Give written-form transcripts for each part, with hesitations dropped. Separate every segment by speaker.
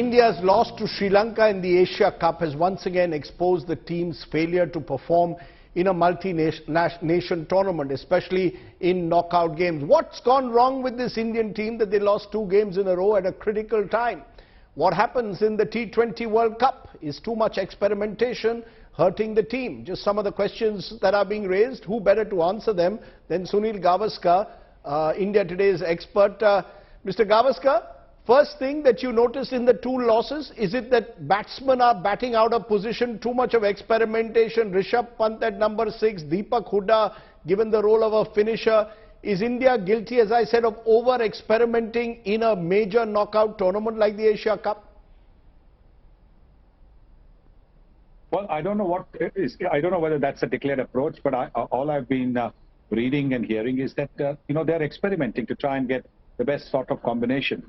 Speaker 1: India's loss to Sri Lanka in the Asia Cup has once again exposed the team's failure to perform in a multi-nation tournament, especially in knockout games. What's gone wrong with this Indian team that they lost 2 games in a row at a critical time? What happens in the T20 World Cup? Is too much experimentation hurting the team? Just some of the questions that are being raised. Who better to answer them than Sunil Gavaskar, India Today's expert. Mr. Gavaskar, first thing that you noticed in the 2 losses, is it that batsmen are batting out of position, too much of experimentation, Rishabh Pant at number 6, Deepak Hooda given the role of a finisher? Is India guilty, as I said, of over-experimenting in a major knockout tournament like the Asia Cup?
Speaker 2: Well, I don't know I don't know whether that's a declared approach, but all I've been reading and hearing is that, they're experimenting to try and get the best sort of combination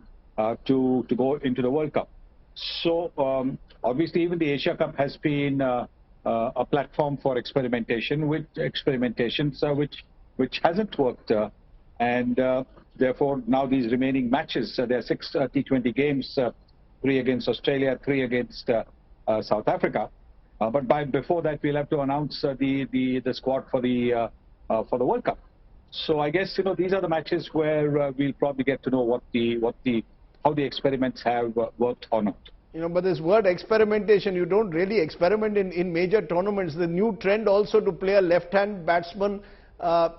Speaker 2: to go into the World Cup. So obviously even the Asia Cup has been a platform for experimentation, which hasn't worked, and therefore now these remaining matches, there are 6 T20 games, 3 against Australia, 3 against South Africa. But before that, we'll have to announce the squad for the World Cup. So I guess these are the matches where we'll probably get to know how the experiments have worked or not.
Speaker 1: But this word experimentation, you don't really experiment in major tournaments. The new trend also to play a left-hand batsman,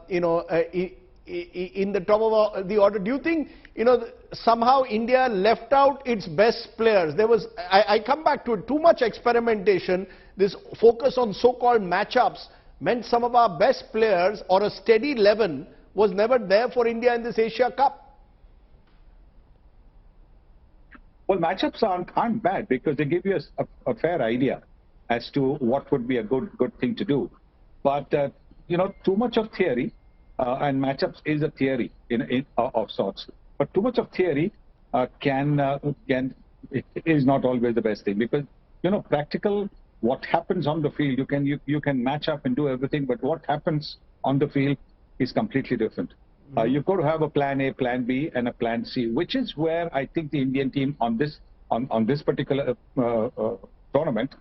Speaker 1: in the top of the order. Do you think, somehow India left out its best players? There was, I come back to it, too much experimentation. This focus on so-called matchups meant some of our best players, or a steady 11, was never there for India in this Asia Cup.
Speaker 2: Well, matchups aren't bad because they give you a fair idea as to what would be a good thing to do. But too much of theory, and matchups is a theory of sorts. But too much of theory is not always the best thing, because practical, what happens on the field, you can match up and do everything, but what happens on the field is completely different. You've got to have a plan A, plan B, and a plan C, which is where I think the Indian team on this particular tournament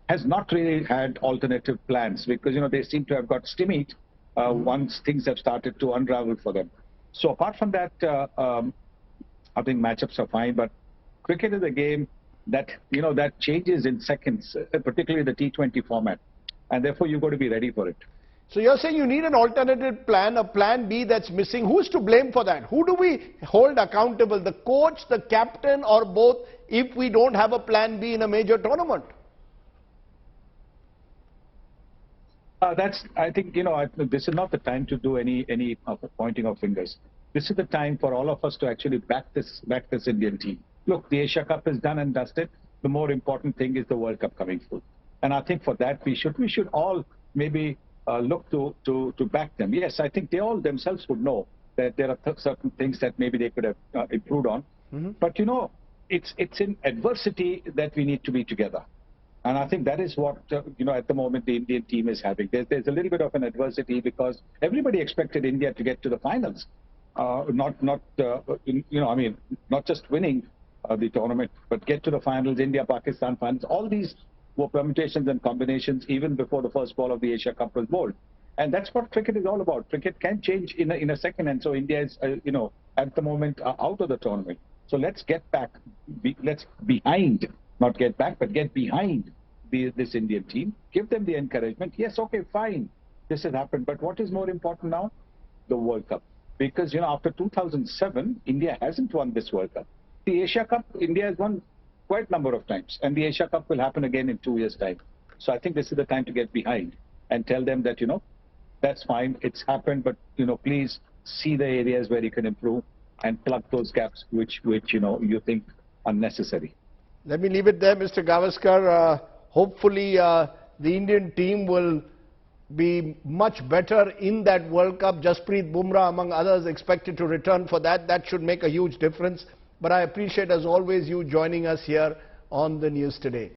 Speaker 2: has not really had alternative plans, because they seem to have got stymied once things have started to unravel for them. So apart from that, I think matchups are fine, but cricket is a game that that changes in seconds, particularly the T20 format, and therefore you've got to be ready for it.
Speaker 1: So you're saying you need an alternative plan, a plan B that's missing. Who's to blame for that? Who do we hold accountable? The coach, the captain, or both, if we don't have a plan B in a major tournament?
Speaker 2: I think, this is not the time to do any pointing of fingers. This is the time for all of us to actually back this Indian team. Look, the Asia Cup is done and dusted. The more important thing is the World Cup coming through. And I think for that, we should all maybe look to back them. Yes, I think they all themselves would know that there are certain things that maybe they could have improved on. But it's in adversity that we need to be together. And I think that is what, at the moment the Indian team is having. There's a little bit of an adversity because everybody expected India to get to the finals. Not just winning the tournament, but get to the finals, India-Pakistan finals. All these were permutations and combinations even before the first ball of the Asia Cup was bowled. And that's what cricket is all about. Cricket can change in a second, and so India is, at the moment out of the tournament. So let's get back, not get back, but get behind this Indian team. Give them the encouragement. Yes, okay, fine, this has happened. But what is more important now? The World Cup. Because, after 2007, India hasn't won this World Cup. The Asia Cup, India has won quite a number of times, and the Asia Cup will happen again in 2 years' time. So I think this is the time to get behind and tell them that, that's fine, it's happened, but, please see the areas where you can improve and plug those gaps which you think are necessary.
Speaker 1: Let me leave it there, Mr. Gavaskar. Hopefully, the Indian team will be much better in that World Cup. Jasprit Bumrah, among others, expected to return for that. That should make a huge difference. But I appreciate, as always, you joining us here on the News Today.